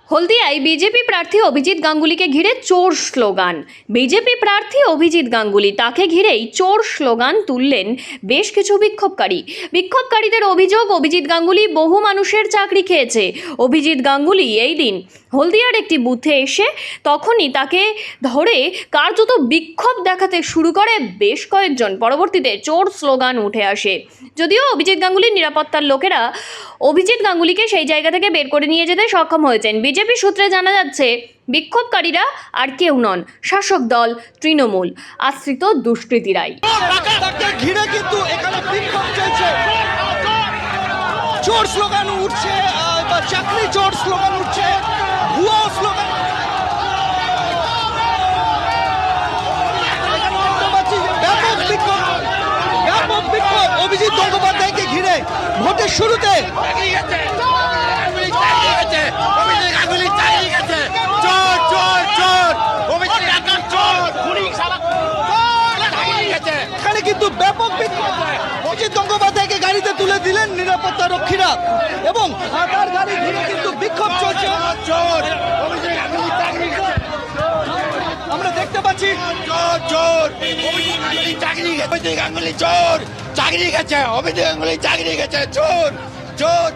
হলদিয়ায় BJP প্রার্থী অভিজিৎ গাঙ্গুলিকে ঘিরে চোর স্লোগান। বিজেপি প্রার্থী অভিজিৎ গাঙ্গুলি, তাকে ঘিরেই চোর স্লোগান তুললেন বেশ কিছু বিক্ষোভকারীদের অভিযোগ, অভিজিৎ গাঙ্গুলি বহু মানুষের চাকরি খেয়েছে। অভিজিৎ গাঙ্গুলি এই দিন হলদিয়ার একটি বুথে এসে তখনই তাকে ধরে কার্যত বিক্ষোভ দেখাতে শুরু করে বেশ কয়েকজন। পরবর্তীতে চোর স্লোগান উঠে আসে। যদিও অভিজিৎ গাঙ্গুলির নিরাপত্তার লোকেরা অভিজিৎ গাঙ্গুলিকে সেই জায়গা থেকে বের করে নিয়ে যেতে সক্ষম হয়েছেন। বিজেপি সূত্রে জানা যাচ্ছে, বিক্ষোভকারীরা আর কেউ নন, শাসক দল তৃণমূল আশ্রিত দুষ্কৃতীরাই। ঘিরে কিন্তু এখানে বিক্ষোভ চলছে, চোর স্লোগান উঠছে, চাকরি চোর স্লোগান উঠছে, ভুয়া স্লোগান। ব্যাপক বিক্ষোভ অভিজিৎ গঙ্গোপাধ্যায়কে ঘিরে ভোটের শুরুতে। এখানে কিন্তু ব্যাপক বিক্ষোভ, অভিজিৎ গঙ্গোপাধ্যায়কে গাড়িতে তুলে দিলেন নিরাপত্তা রক্ষীরা এবং তার গাড়ি ঘিরে কিন্তু বিক্ষোভ চলছে। আমরা দেখতে পাচ্ছি চাকরি গেছে, অভিজিৎ গাঙ্গুলি চাকরি গেছে, চোর চোর চোর।